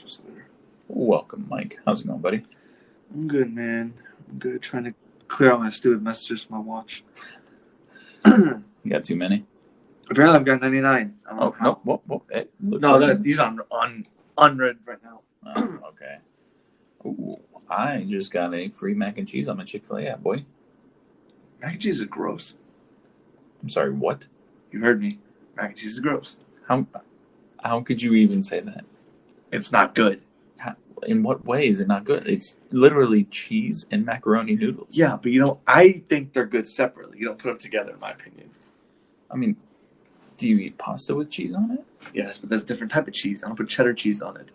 Just there. Welcome, Mike. How's it going, buddy? I'm good, man. I'm good. Trying to clear out my stupid messages from my watch. You got too many? Apparently, I've got 99. Oh, no. Whoa. Hey, These on unread right now. Oh, okay. Ooh, I just got a free mac and cheese on my Chick-fil-A app, boy. Mac and cheese is gross. I'm sorry, what? You heard me. Mac and cheese is gross. How could you even say that? It's not good. In what way is it not good? It's literally cheese and macaroni noodles. Yeah, but I think they're good separately. You don't put them together, in my opinion. I mean, do you eat pasta with cheese on it? Yes, but that's a different type of cheese. I don't put cheddar cheese on it.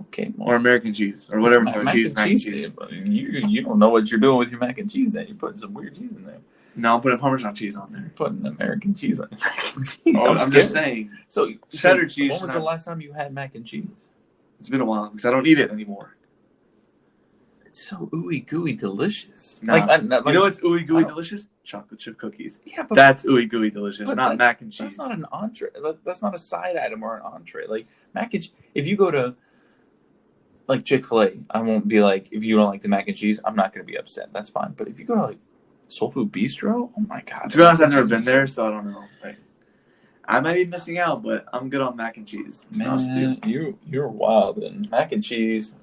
Okay, well, or American cheese, or whatever type of cheese. Mac and cheese. You don't know what you're doing with your mac and cheese. Then you're putting some weird cheese in there. No, I'm putting Parmesan cheese on there. You're putting American cheese on mac and cheese. I'm just saying. So cheddar cheese. When was the last time you had mac and cheese? It's been a while because I don't eat it anymore. It's so ooey gooey delicious. Nah. You know what's ooey gooey delicious? Chocolate chip cookies. Yeah, but that's ooey gooey delicious, not mac and cheese. That's not an entree. That's not a side item or an entree. Like mac and cheese. If you go to like Chick-fil-A, I won't be like, if you don't like the mac and cheese, I'm not going to be upset. That's fine. But if you go to like Soul Food Bistro, oh my god. To be honest, I've never been there, so I don't know. Like, I might be missing out, but I'm good on mac and cheese. Man, you're wild. And mac and cheese,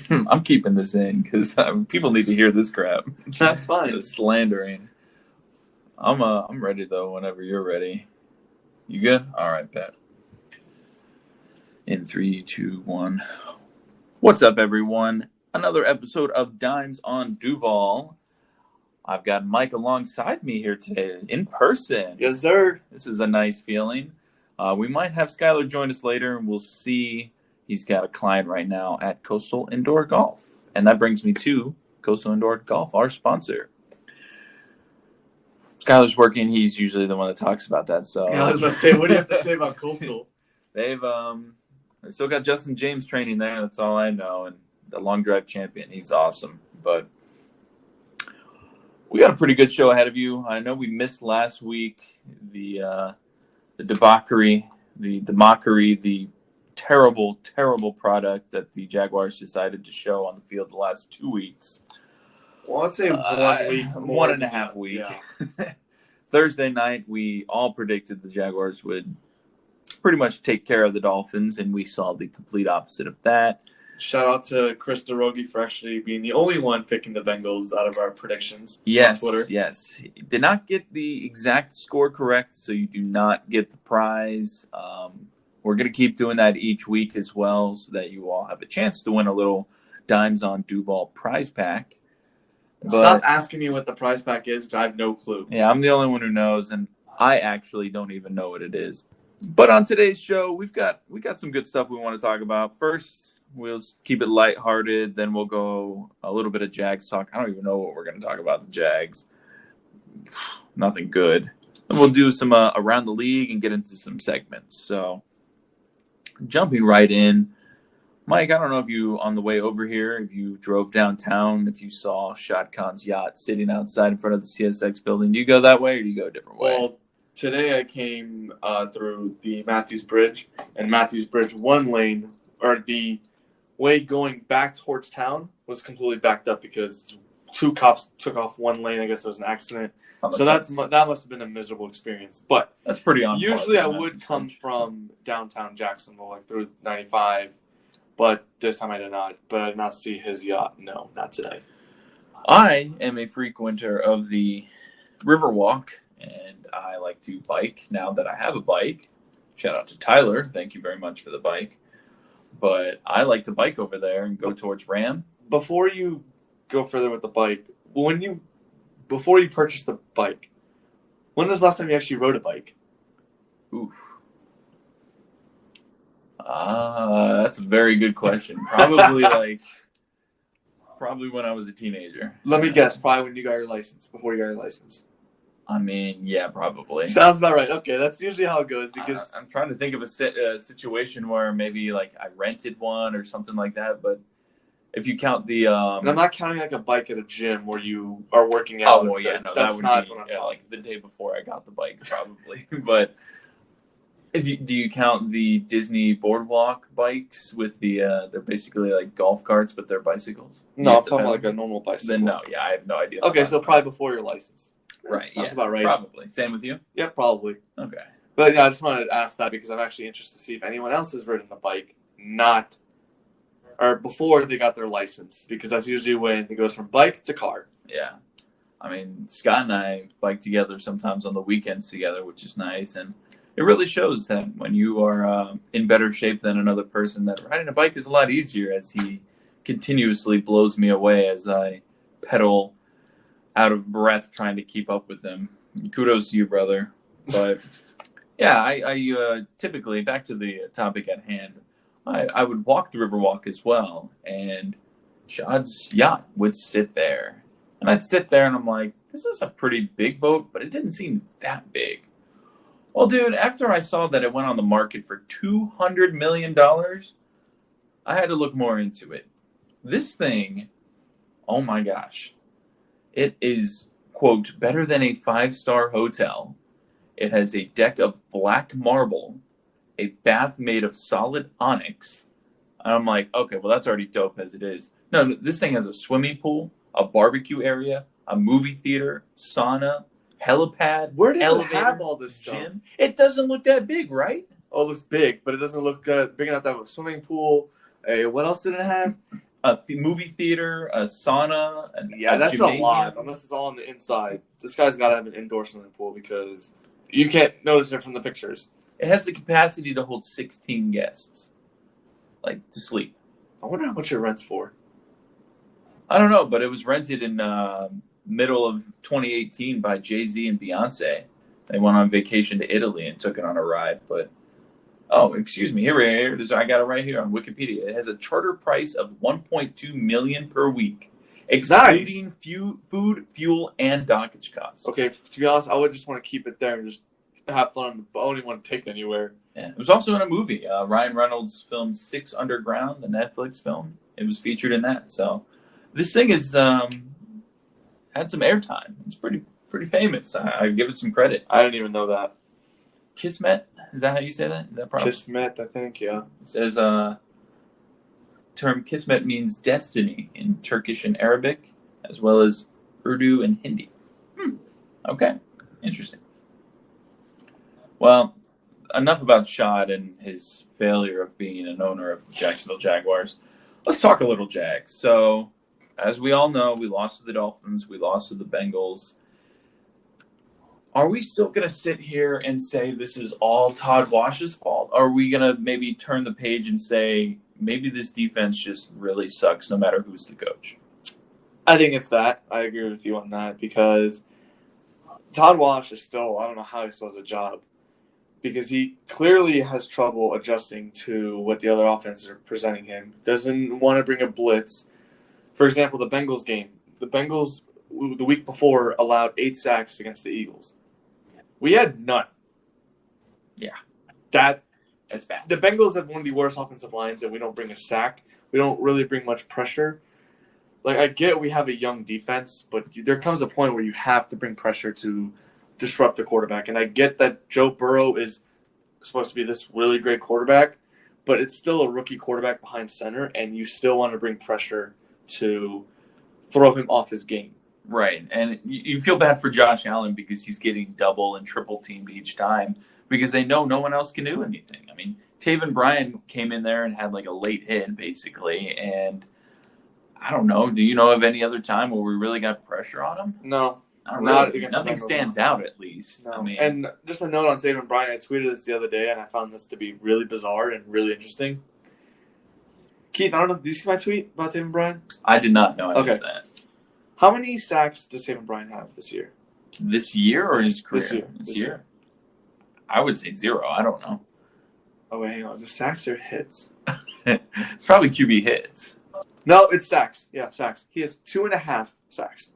I'm keeping this in because people need to hear this crap. That's fine. The slandering. I'm ready though. Whenever you're ready. You good? All right, Pat. In 3, 2, 1. What's up, everyone? Another episode of Dimes on Duval. I've got Mike alongside me here today in person. Yes, sir. This is a nice feeling. We might have Skylar join us later, and we'll see. He's got a client right now at Coastal Indoor Golf. And that brings me to Coastal Indoor Golf, our sponsor. Skylar's working. He's usually the one that talks about that. So yeah, I was about to say, what do you have to say about Coastal? They've they still got Justin James training there. That's all I know. And the long drive champion. He's awesome. But we got a pretty good show ahead of you. I know we missed last week the debauchery, the mockery, the terrible, terrible product that the Jaguars decided to show on the field the last 2 weeks. Well, I'd say 1 week. 1.5 weeks. Yeah. Thursday night, we all predicted the Jaguars would pretty much take care of the Dolphins, and we saw the complete opposite of that. Shout out to Chris DeRogi for actually being the only one picking the Bengals out of our predictions on Twitter. Yes. Did not get the exact score correct, so you do not get the prize. We're going to keep doing that each week as well so that you all have a chance to win a little Dimes on Duval prize pack. Stop asking me what the prize pack is, because I have no clue. Yeah, I'm the only one who knows, and I actually don't even know what it is. But on today's show, we got some good stuff we want to talk about. First, we'll keep it lighthearted. Then we'll go a little bit of Jags talk. I don't even know what we're going to talk about the Jags. Nothing good. Then we'll do some around the league and get into some segments. So jumping right in, Mike, I don't know if you, on the way over here, if you drove downtown, if you saw Shad Khan's yacht sitting outside in front of the CSX building. Do you go that way or do you go a different way? Well, today I came through the Matthews Bridge, and Matthews Bridge one lane, or the way going back towards town, was completely backed up because 2 cops took off one lane. I guess there was an accident. So that must have been a miserable experience. But that's pretty on. Usually I would come from downtown Jacksonville, like through 95, but this time I did not. But I did not see his yacht. No, not today. I am a frequenter of the Riverwalk, and I like to bike now that I have a bike. Shout out to Tyler. Thank you very much for the bike. But I like to bike over there and go towards Ram. Before you go further with the bike, before you purchase the bike, when was the last time you actually rode a bike? Oof. That's a very good question. Probably when I was a teenager. Let me guess, probably when you got your license, before you got your license. I mean, yeah, probably. Sounds about right. Okay, that's usually how it goes. Because I'm trying to think of a situation where maybe like I rented one or something like that. But if you count the, and I'm not counting like a bike at a gym where you are working out. Oh well, yeah, no, that would be like the day before I got the bike, probably. But Do you count the Disney Boardwalk bikes with the they're basically like golf carts, but they're bicycles? No, I'm talking about like a normal bicycle. Then no, yeah, I have no idea. Okay, so probably before your license. Right. Sounds about right. Probably. Same with you? Yeah, probably. Okay. But yeah, I just wanted to ask that because I'm actually interested to see if anyone else has ridden a bike before they got their license, because that's usually when it goes from bike to car. Yeah. I mean, Scott and I bike together sometimes on the weekends together, which is nice. And it really shows that when you are in better shape than another person, that riding a bike is a lot easier, as he continuously blows me away as I pedal out of breath trying to keep up with him. Kudos to you, brother. But yeah, I typically, back to the topic at hand, I would walk the Riverwalk as well, and Shad's yacht would sit there. And I'd sit there and I'm like, this is a pretty big boat, but it didn't seem that big. Well, dude, after I saw that it went on the market for $200 million, I had to look more into it. This thing, oh my gosh, it is, quote, better than a 5-star hotel. It has a deck of black marble, a bath made of solid onyx. And I'm like, okay, well, that's already dope as it is. No, this thing has a swimming pool, a barbecue area, a movie theater, sauna, helipad, Where does elevator, it have all this stuff? gym. It doesn't look that big, right? Oh, it looks big, but it doesn't look big enough to have a swimming pool. What else did it have? A movie theater, a sauna, That's gymnasium. a lot, unless it's all on the inside. This guy's got to have an indoor swimming pool because you can't notice it from the pictures. It has the capacity to hold 16 guests, like, to sleep. I wonder how much it rents for. I don't know, but it was rented in middle of 2018 by Jay-Z and Beyonce. They went on vacation to Italy and took it on a ride. But, oh, excuse me, here it is. I got it right here on Wikipedia. It has a charter price of $1.2 million per week, excluding food, fuel, and dockage costs. Okay, to be honest, I would just want to keep it there and just have fun. I don't even want to take it anywhere. Yeah, it was also in a movie. Ryan Reynolds' film 6 Underground, the Netflix film. It was featured in that. So this thing has had some airtime. It's pretty famous. I give it some credit. I didn't even know that. Kismet? Is that how you say that? Is that proper? Kismet, I think, yeah. It says term Kismet means destiny in Turkish and Arabic, as well as Urdu and Hindi. Okay, interesting. Well, enough about Shad and his failure of being an owner of the Jacksonville Jaguars. Let's talk a little Jags. So, as we all know, we lost to the Dolphins. We lost to the Bengals. Are we still going to sit here and say this is all Todd Wash's fault? Are we going to maybe turn the page and say maybe this defense just really sucks no matter who's the coach? I think it's that. I agree with you on that because Todd Wash is still, I don't know how he still has a job because he clearly has trouble adjusting to what the other offenses are presenting him. Doesn't want to bring a blitz. For example, the Bengals game. The Bengals, the week before, allowed 8 sacks against the Eagles. We had none. Yeah. That's bad. The Bengals have one of the worst offensive lines, and we don't bring a sack. We don't really bring much pressure. Like, I get we have a young defense, but there comes a point where you have to bring pressure to disrupt the quarterback. And I get that Joe Burrow is supposed to be this really great quarterback, but it's still a rookie quarterback behind center, and you still want to bring pressure to throw him off his game. Right, and you feel bad for Josh Allen because he's getting double and triple teamed each time because they know no one else can do anything. I mean, Taven Bryan came in there and had like a late hit, basically, and I don't know. Do you know of any other time where we really got pressure on him? No. Not really. Nothing stands out, at least. No. I mean, and just a note on Taven Bryan, I tweeted this the other day, and I found this to be really bizarre and really interesting. Keith, I don't know, did you see my tweet about Taven Bryan? I did not know I missed that. How many sacks does Shad Khan have this year? This year or his career? This year. I would say 0. I don't know. Oh, wait, hang on. Is it sacks or hits? It's probably QB hits. No, it's sacks. Yeah, sacks. He has 2.5 sacks.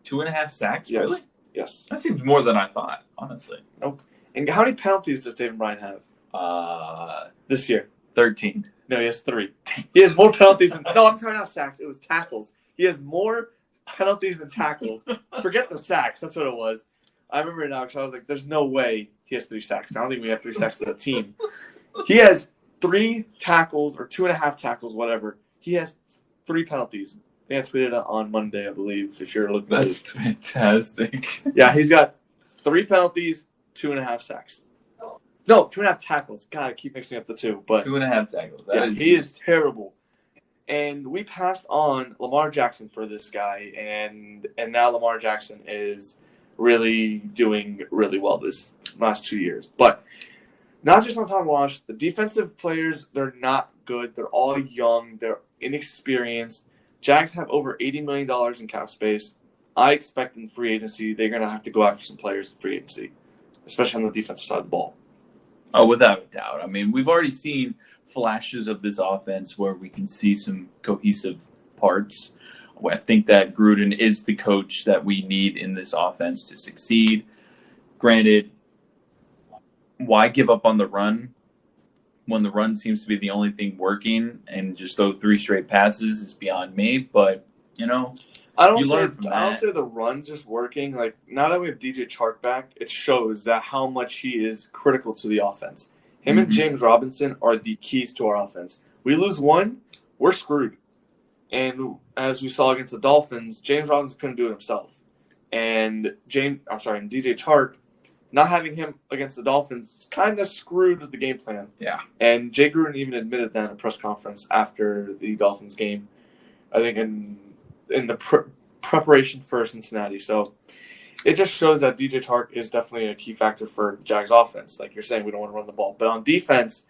2.5 sacks? Yes. Really? Yes. That seems more than I thought, honestly. Nope. And how many penalties does Taven Bryan have? This year. 13. No, he has 3. He has more penalties than... No, I'm sorry, not sacks. It was tackles. He has more penalties than tackles. Forget the sacks. That's what it was. I remember it now because I was like, there's no way he has 3 sacks. I don't think we have 3 sacks as a team. He has 3 tackles or 2.5 tackles, whatever. He has 3 penalties. I think I tweeted it on Monday, I believe, if you're looking at it. That's fantastic. Yeah, he's got 3 penalties, 2.5 sacks. No, 2.5 tackles. God, I keep mixing up the 2. But 2.5 tackles. He is terrible. And we passed on Lamar Jackson for this guy, and now Lamar Jackson is really doing really well this last 2 years. But not just on Tom Walsh, the defensive players, they're not good. They're all young. They're inexperienced. Jags have over $80 million in cap space. I expect in free agency they're going to have to go after some players in free agency, especially on the defensive side of the ball. Oh, without a doubt. I mean, we've already seen flashes of this offense where we can see some cohesive parts. I think that Gruden is the coach that we need in this offense to succeed. Granted, why give up on the run when the run seems to be the only thing working, and just throw 3 straight passes is beyond me. But, I don't say the run's just working. Like, now that we have DJ Chark back, it shows that how much he is critical to the offense. Him and James Robinson are the keys to our offense. We lose one, we're screwed. And as we saw against the Dolphins, James Robinson couldn't do it himself. And DJ Chark, not having him against the Dolphins kind of screwed the game plan. Yeah. And Jay Gruden even admitted that in a press conference after the Dolphins game, I think in the preparation for Cincinnati. So it just shows that DJ Chark is definitely a key factor for the Jags offense. Like you're saying, we don't want to run the ball. But on defense,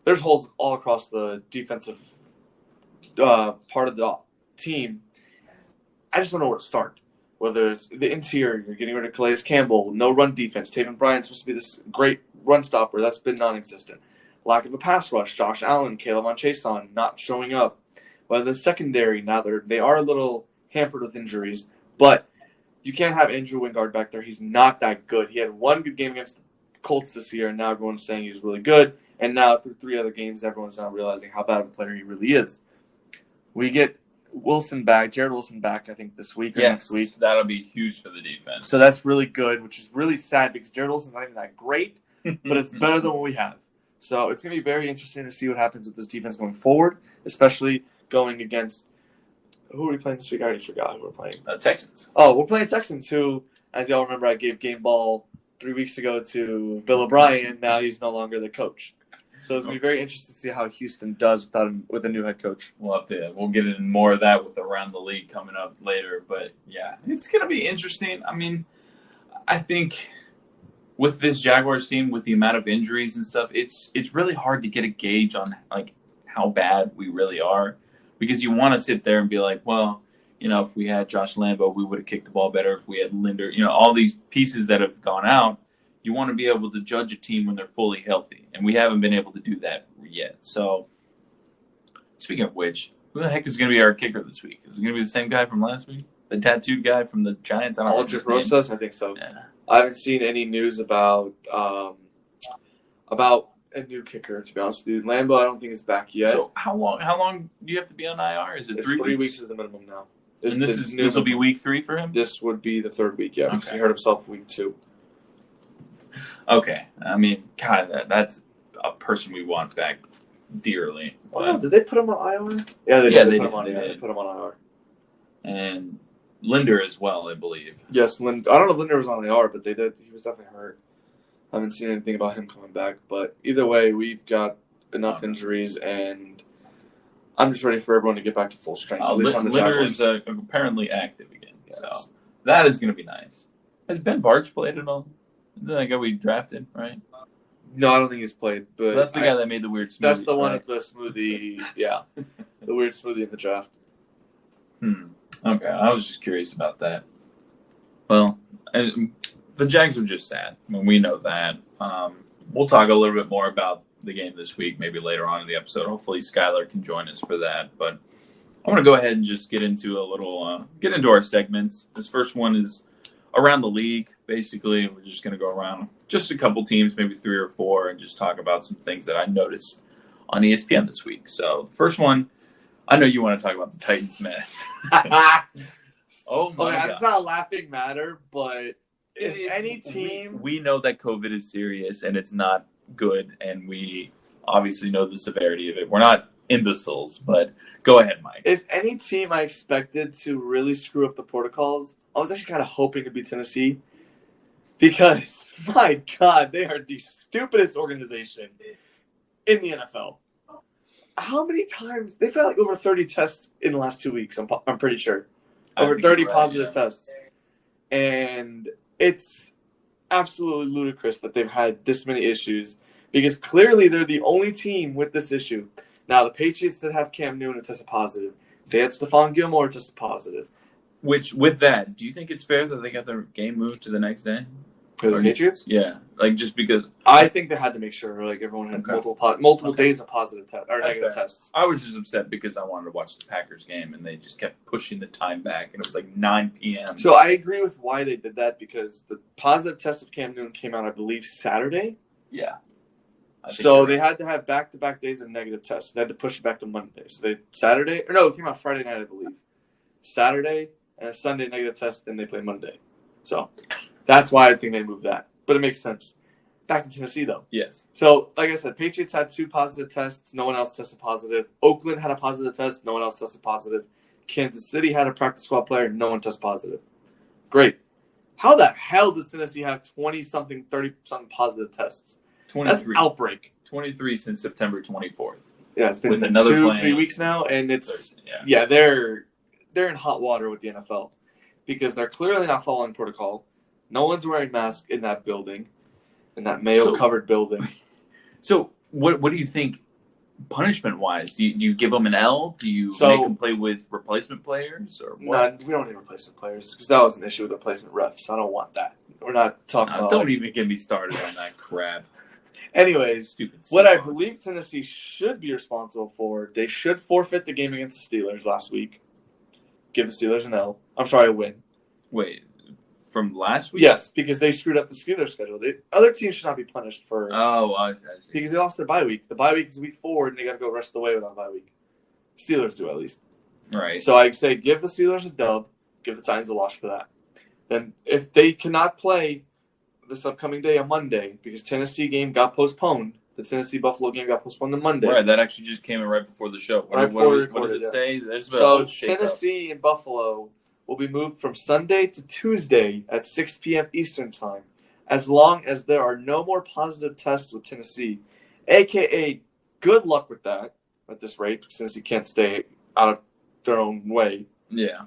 there's holes all across the defensive part of the team. I just don't know where to start. Whether it's the interior, you're getting rid of Calais Campbell, no run defense. Taven Bryan's supposed to be this great run stopper. That's been non-existent. Lack of a pass rush. Josh Allen, Caleb Chason not showing up. Whether the secondary, now they are a little hampered with injuries. But you can't have Andrew Wingard back there. He's not that good. He had one good game against the Colts this year, and now everyone's saying he's really good. And now through 3 other games, everyone's now realizing how bad of a player he really is. We get Jared Wilson back, I think, this week or next week. That'll be huge for the defense. So that's really good, which is really sad because Jared Wilson's not even that great, but it's better than what we have. So it's going to be very interesting to see what happens with this defense going forward, especially going against – who are we playing this week? I already forgot who we're playing. Texans. Oh, we're playing Texans, who, as y'all remember, I gave game ball 3 weeks ago to Bill O'Brien. Now he's no longer the coach. So it's going to be very interesting to see how Houston does with a new head coach. We'll get into more of that with Around the League coming up later. But, yeah, it's going to be interesting. I mean, I think with this Jaguars team, with the amount of injuries and stuff, it's really hard to get a gauge on, like, how bad we really are. Because you want to sit there and be like, well, if we had Josh Lambo, we would have kicked the ball better. If we had Linder, all these pieces that have gone out, you want to be able to judge a team when they're fully healthy. And we haven't been able to do that yet. So, speaking of which, who the heck is going to be our kicker this week? Is it going to be the same guy from last week? The tattooed guy from the Giants? Aldrich Rosas? I think so. Yeah. I haven't seen any news about a new kicker, to be honest with you. Lambo, I don't think is back yet. So how long do you have to be on IR? Is it 3 weeks? 3 weeks is the minimum now. And this will be week 3 for him? This would be the 3rd week, yeah. Because he hurt himself week 2. Okay. I mean, God, that's a person we want back dearly. But... did they put him on IR? Yeah, they did. They put him on IR. And Linder as well, I believe. Yes, I don't know if Linder was on IR, but they did. He was definitely hurt. I haven't seen anything about him coming back. But either way, we've got enough injuries, and I'm just ready for everyone to get back to full strength. Linder is apparently active again. Yes. So that is going to be nice. Has Ben Barch played at all? The guy we drafted, right? No, I don't think he's played. But that's the guy that made the weird smoothie. That's the one with the smoothie, yeah. The weird smoothie in the draft. Okay, I was just curious about that. Well, the Jags are just sad. I mean, we know that. We'll talk a little bit more about the game this week, maybe later on in the episode. Hopefully Skylar can join us for that. But I want to go ahead and just get into our segments. This first one is Around the League. Basically, we're just going to go around just a couple teams, maybe 3 or 4, and just talk about some things that I noticed on ESPN this week. So the first one, I know you want to talk about the Titans mess. Oh, my God. It's not a laughing matter, but if any team, we know that COVID is serious and it's not good, and we obviously know the severity of it. We're not imbeciles, but go ahead, Mike. If any team I expected to really screw up the protocols, I was actually kind of hoping to be Tennessee, because my God, they are the stupidest organization in the NFL. How many times they've had like over 30 tests in the last 2 weeks? I'm pretty sure over 30 positive tests, and it's absolutely ludicrous that they've had this many issues, because clearly they're the only team with this issue. Now the Patriots did have Cam Newton tested positive. They had Stephon Gilmore tested positive. Which, with that, do you think it's fair that they got their game moved to the next day? For the Patriots? Yeah, like just because. I think they had to make sure like everyone had multiple days of positive negative tests. I was just upset because I wanted to watch the Packers game, and they just kept pushing the time back, and it was like 9 p.m. So I agree with why they did that, because the positive test of Cam Newton came out, I believe, Saturday. Yeah. So they had to have back-to-back days of negative tests. They had to push it back to Monday. So it came out Friday night, I believe. Saturday and a Sunday negative test, then they play Monday. So that's why I think they moved that. But it makes sense. Back to Tennessee, though. Yes. So, like I said, Patriots had 2 positive tests. No one else tested positive. Oakland had a positive test. No one else tested positive. Kansas City had a practice squad player. No one tested positive. Great. How the hell does Tennessee have 20-something, 30-something positive tests? 23. That's an outbreak. 23 since September 24th. Yeah, it's been with another 2-3 weeks now, and it's they're in hot water with the NFL, because they're clearly not following protocol. No one's wearing masks in that building, in that Mayo-covered building. So, what do you think, punishment-wise? Do you give them an L? Do you make them play with replacement players, or what? No, we don't need replacement players, because that was an issue with replacement refs. I don't want that. We're not talking about. Don't even get me started on that crap. Anyways, stupid. What I believe Tennessee should be responsible for, they should forfeit the game against the Steelers last week. Give the Steelers an L. I'm sorry, a win. Wait, from last week? Yes, because they screwed up the Steelers schedule. Other teams should not be punished for. I see. Because they lost their bye week. The bye week is week 4, and they got to go the rest of the way without a bye week. Steelers do, at least. Right. So I say give the Steelers a dub, give the Titans a loss for that. Then if they cannot play this upcoming day on Monday, because Tennessee game got postponed, the Tennessee-Buffalo game got postponed on Monday. Right, that actually just came in right before the show. What does it say? So Tennessee and Buffalo will be moved from Sunday to Tuesday at 6 p.m. Eastern Time, as long as there are no more positive tests with Tennessee. AKA, good luck with that at this rate, because Tennessee can't stay out of their own way. Yeah.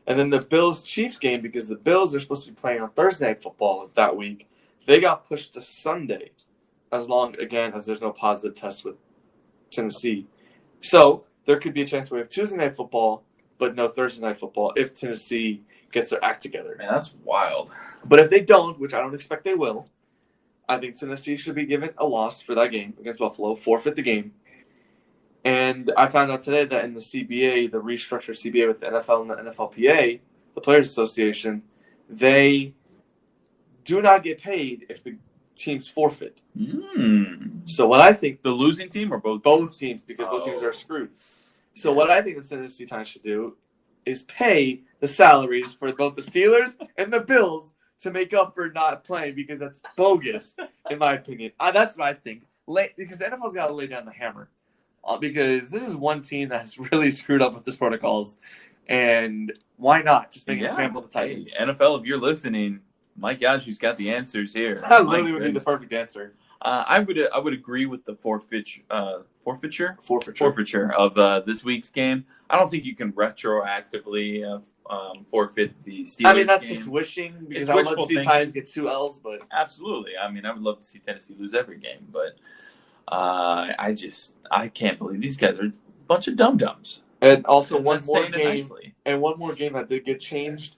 And then the Bills-Chiefs game, because the Bills are supposed to be playing on Thursday Night Football that week, they got pushed to Sunday, as long, again, as there's no positive test with Tennessee. So there could be a chance we have Tuesday Night Football, but no Thursday Night Football if Tennessee gets their act together. Man, that's wild. But if they don't, which I don't expect they will, I think Tennessee should be given a loss for that game against Buffalo, forfeit the game. And I found out today that in the CBA, the restructured CBA with the NFL and the NFLPA, the Players Association, they do not get paid if the teams forfeit. So what I think... The losing team or both? Both teams, because both teams are screwed. So what I think the Tennessee Titans should do is pay the salaries for both the Steelers and the Bills to make up for not playing, because that's bogus, in my opinion. That's what I think. Because the NFL's got to lay down the hammer. Because this is one team that's really screwed up with the protocols. And why not? Just make an example of the Titans. Hey, NFL, if you're listening, Mike Yashu's got the answers here. That literally would be the perfect answer. I would agree with the forfeiture of this week's game. I don't think you can retroactively forfeit the Steelers I mean, that's game. Just wishing, because I would love to see Titans get 2 L's. But absolutely. I mean, I would love to see Tennessee lose every game, but I can't believe these guys are a bunch of dum-dums. And also one more game that did get changed.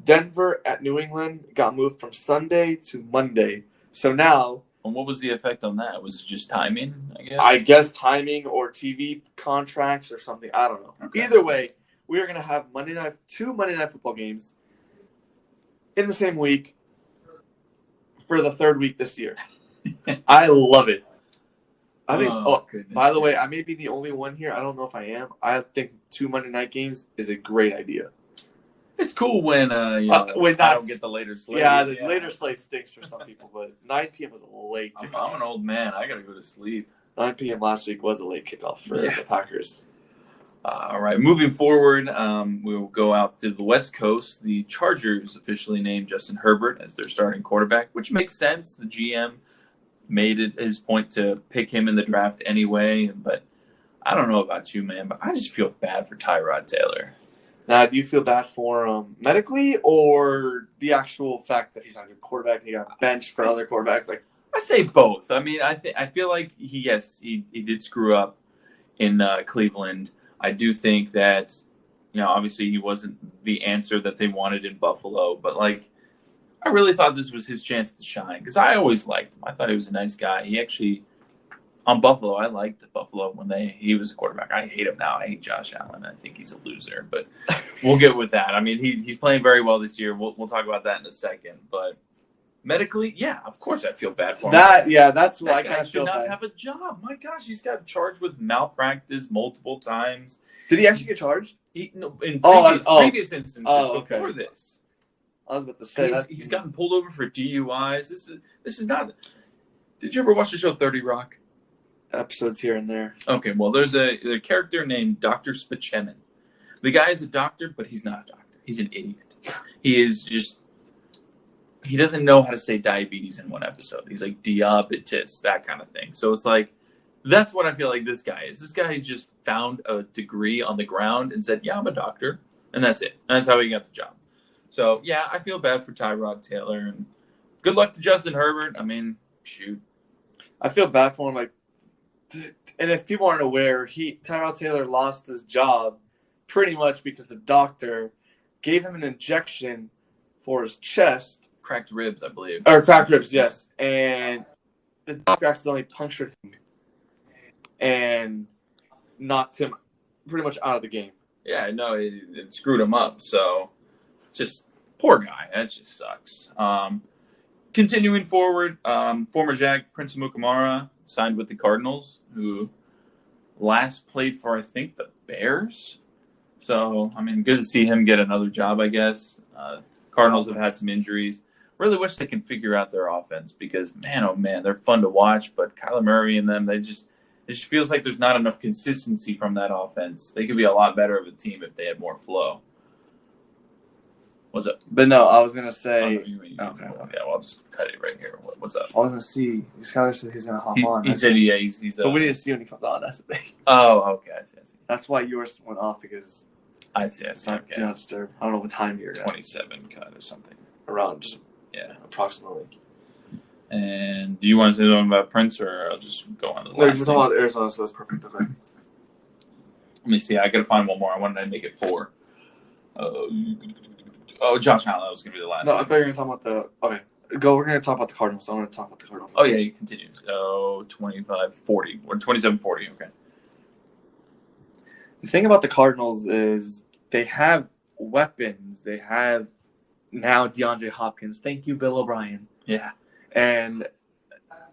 Denver at New England got moved from Sunday to Monday. So now... And what was the effect on that? Was it just timing, I guess? I guess timing or TV contracts or something. I don't know. Okay. Either way, we are going to have two Monday Night Football games in the same week for the 3rd week this year. I love it. I think, by the way, I may be the only one here. I don't know if I am. I think 2 Monday night games is a great idea. It's cool when I don't get the later slate. Yeah, the later slate stinks for some people, but 9 p.m. was a late kickoff. I'm an old man. I gotta go to sleep. 9 p.m. last week was a late kickoff for the Packers. All right, moving forward, we will go out to the West Coast. The Chargers officially named Justin Herbert as their starting quarterback, which makes sense. The GM made it his point to pick him in the draft anyway, but I don't know about you, man, but I just feel bad for Tyrod Taylor. Now, do you feel bad for him medically or the actual fact that he's not a good quarterback and he got benched for other quarterbacks? Like, I say both. I mean, I feel like he did screw up in Cleveland. I do think that, obviously he wasn't the answer that they wanted in Buffalo, but like, I really thought this was his chance to shine because I always liked him. I thought he was a nice guy. He actually, on Buffalo, I liked Buffalo when he was a quarterback. I hate him now. I hate Josh Allen. I think he's a loser, but we'll get with that. I mean, he's playing very well this year. We'll talk about that in a second, but medically, yeah, of course I feel bad for him. That's why I kind of feel should not bad. have a job. My gosh, he's got charged with malpractice multiple times. Did he actually get charged? In previous instances before this. I was about to say he's gotten pulled over for DUIs. This is not. Did you ever watch the show 30 Rock? Episodes here and there. Okay, well, there's a character named Dr. Spaceman. The guy is a doctor, but he's not a doctor. He's an idiot. He doesn't know how to say diabetes in one episode. He's like diabetes, that kind of thing. So it's like, that's what I feel like this guy is. This guy just found a degree on the ground and said, yeah, I'm a doctor. And that's it. And that's how he got the job. So, yeah, I feel bad for Tyrod Taylor. And good luck to Justin Herbert. I mean, shoot. I feel bad for him. Like, and if people aren't aware, Tyrod Taylor lost his job pretty much because the doctor gave him an injection for his chest. Cracked ribs, I believe. Or cracked ribs, yes. And the doctor accidentally punctured him and knocked him pretty much out of the game. Yeah, no, it screwed him up. So, just poor guy. That just sucks. Continuing forward, former Jag Prince Amukamara signed with the Cardinals, who last played for, I think, the Bears. So, I mean, good to see him get another job, I guess. Cardinals have had some injuries. Really wish they can figure out their offense because, man, oh, man, they're fun to watch. But Kyler Murray and them, it just feels like there's not enough consistency from that offense. They could be a lot better of a team if they had more flow. What's up? But no, I was going to say... Okay. Yeah, well, I'll just cut it right here. What's up? I was going to see. Skyler said he's going to hop on. He said, yeah, he's but we need to see when he comes on. That's the thing. Oh, okay. I see. That's why yours went off because... I see. It's not do not disturb. I don't know what time you're 27 cut or something. Around, just approximately. And do you want to say something about Prince, or I'll just go on to the last we're talking about Arizona, so that's perfect. Okay. Let me see. I got to find one more. I wanted to make it 4. Josh Allen. That was going to be the last. No, I thought you were going to talk about the... Okay. Go. We're going to talk about the Cardinals. So I'm going to talk about the Cardinals. Oh, yeah. You continue. So, 25-40. Or 27-40. Okay. The thing about the Cardinals is they have weapons. They have now DeAndre Hopkins. Thank you, Bill O'Brien. Yeah. And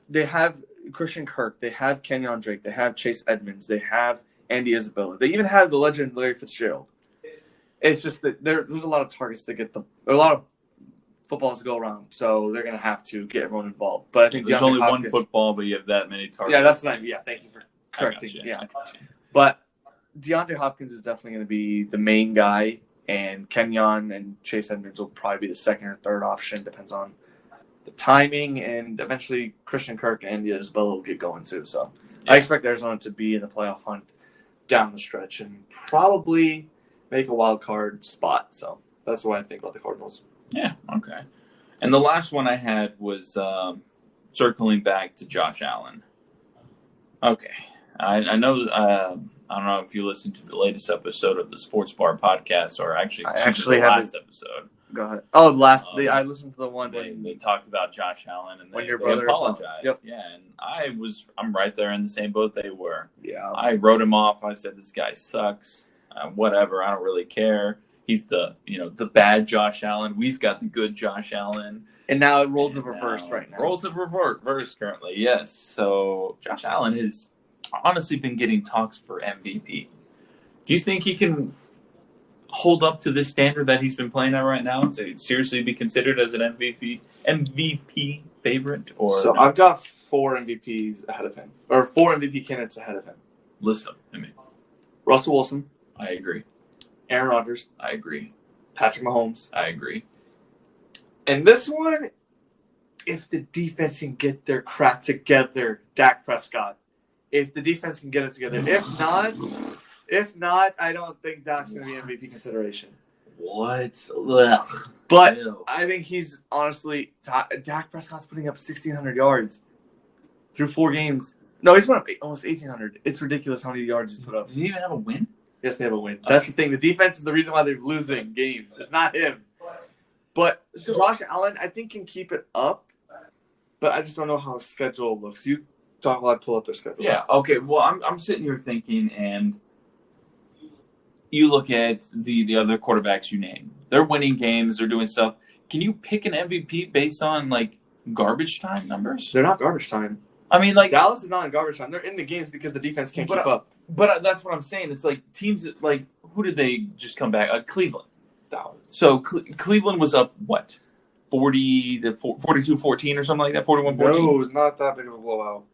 they have Christian Kirk. They have Kenyon Drake. They have Chase Edmonds. They have Andy Isabella. They even have the legend Larry Fitzgerald. It's just that there's a lot of targets to get them. There are a lot of footballs to go around, so they're going to have to get everyone involved. But I think there's DeAndre only Hopkins, one football, but you have that many targets. Yeah, that's not. Yeah, thank you for correcting. I got you. But DeAndre Hopkins is definitely going to be the main guy, and Kenyon and Chase Edmonds will probably be the second or third option, depends on the timing, and eventually Christian Kirk and Andy Isabella will get going too. So I expect Arizona to be in the playoff hunt down the stretch and probably make a wild card spot. So that's what I think about the Cardinals. Yeah, okay. And the last one I had was circling back to Josh Allen. Okay. I know... I don't know if you listened to the latest episode of the Sports Bar podcast or actually the last episode. Go ahead. Oh, I listened to the one they talked about Josh Allen and they brother apologized. Yep. Yeah, and I'm right there in the same boat they were. Yeah. I wrote him off. I said this guy sucks. Whatever. I don't really care. He's the bad Josh Allen. We've got the good Josh Allen. And now it rolls in reverse right now. Rolls in reverse currently. Yes. So Josh Allen has honestly been getting talks for MVP. Do you think he can hold up to this standard that he's been playing at right now to seriously be considered as an MVP favorite? Or so no? I've got 4 MVPs ahead of him, or 4 MVP candidates ahead of him. List them. I mean, Russell Wilson, I agree. Aaron Rodgers, I agree. Patrick Mahomes. I agree. And this one, if the defense can get their crap together, Dak Prescott. If the defense can get it together. If not, I don't think Dak's going to be MVP consideration. What? Ugh. But Ew. I think he's honestly, Dak Prescott's putting up 1,600 yards through 4 games. No, he's put up almost 1,800. It's ridiculous how many yards he's put up. Does he even have a win? Yes, they have a win. That's the thing. The defense is the reason why they're losing games. It's not him. But Josh Allen, I think, can keep it up. But I just don't know how his schedule looks. You talk while I pull up their schedule. Yeah. Okay. Well, I'm sitting here thinking, and you look at the other quarterbacks you name. They're winning games. They're doing stuff. Can you pick an MVP based on like garbage time numbers? They're not garbage time. I mean, like Dallas is not in garbage time. They're in the games because the defense can't keep up. But that's what I'm saying. It's like teams like who did they just come back? Cleveland. Dallas. So Cleveland was up what? 42-14 or something like that. 41-14. No, it was not that big of a blowout.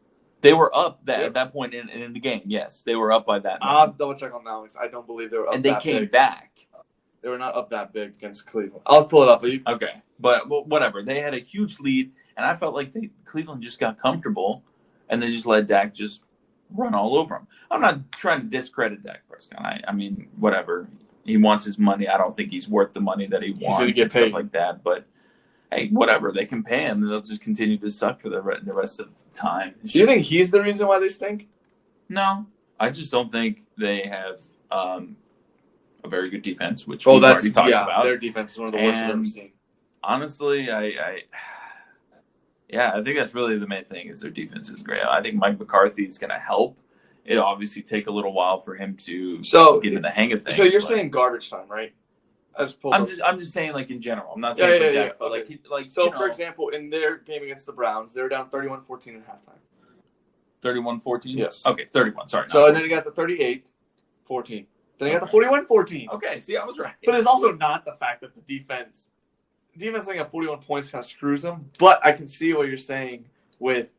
They were up at that point in the game. Yes, they were up by that. I'll double check on that one because I don't believe they were up. And they came back. They were not up that big against Cleveland. I'll pull it up. Okay, but whatever. They had a huge lead, and I felt like Cleveland just got comfortable, and they just let Dak just run all over him. I'm not trying to discredit Dak Prescott. I mean, whatever. He wants his money. I don't think he's worth the money that he wants. He's going to get paid. Stuff like that, but hey, whatever. They can pay him, and they'll just continue to suck for the rest of the time. Do you think he's the reason why they stink? No. I just don't think they have a very good defense, which we've already talked about. Their defense is one of the worst I've ever seen. Honestly, I think that's really the main thing is their defense is great. I think Mike McCarthy is going to help. It'll obviously take a little while for him to get in the hang of things. So you're saying garbage time, right? I'm just saying, like in general. I'm not saying for Dak, but okay. like so for example, in their game against the Browns, they were down 31-14 at halftime. 31-14? Yes. Okay, 31. Sorry. So and then you got the 38-14. Then you got the 41-14. Okay, see, I was right. But it's also not the fact that the defense only got 41 points kind of screws them. But I can see what you're saying with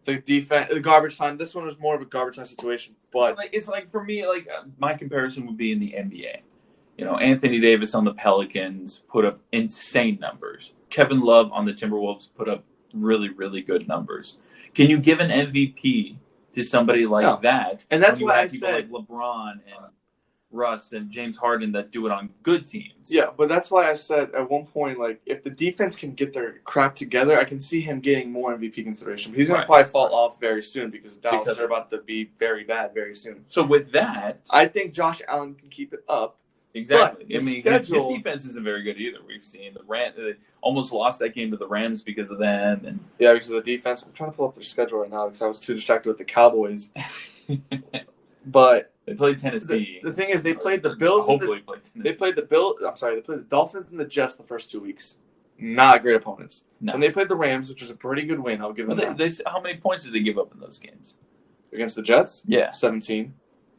the defense, the garbage time. This one was more of a garbage time situation. But it's like for me, like my comparison would be in the NBA. You know, Anthony Davis on the Pelicans put up insane numbers. Kevin Love on the Timberwolves put up really, really good numbers. Can you give an MVP to somebody like that? And that's why I people said like LeBron and Russ and James Harden that do it on good teams. Yeah, but that's why I said at one point, like, if the defense can get their crap together, I can see him getting more MVP consideration. But he's going to probably fall off very soon because Dallas are about to be very bad very soon. So with that, I think Josh Allen can keep it up. Exactly. I mean, his defense isn't very good either. We've seen they almost lost that game to the Rams because of them. And yeah, because of the defense. I'm trying to pull up their schedule right now because I was too distracted with the Cowboys. But they played Tennessee. The thing is, they played the Bills. They played the Bills. I'm sorry, they played the Dolphins and the Jets the first 2 weeks. Not great opponents. No. And they played the Rams, which was a pretty good win. I'll give them that. How many points did they give up in those games? Against the Jets? Yeah. 17.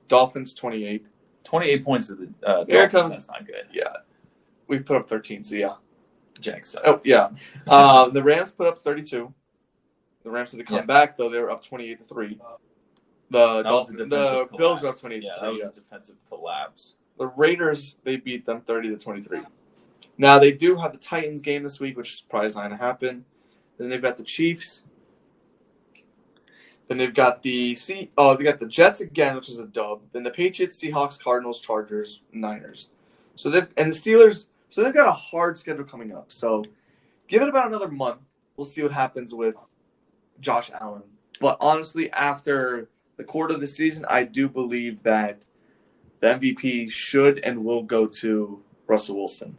Dolphins, 28. 28 points to the Dolphins. That's not good. Yeah. We put up 13, so yeah. Jags suck. Oh, yeah. The Rams put up 32. The Rams had to come back, though. They were up 28-3. The Bills were up 28-3. Yeah, that was a defensive collapse. The Raiders, they beat them 30-23. Now, they do have the Titans game this week, which is probably not going to happen. Then they've got the Chiefs. Then they've got they got the Jets again, which is a dub. Then the Patriots, Seahawks, Cardinals, Chargers, Niners. And the Steelers. So they've got a hard schedule coming up. So give it about another month. We'll see what happens with Josh Allen. But honestly, after the quarter of the season, I do believe that the MVP should and will go to Russell Wilson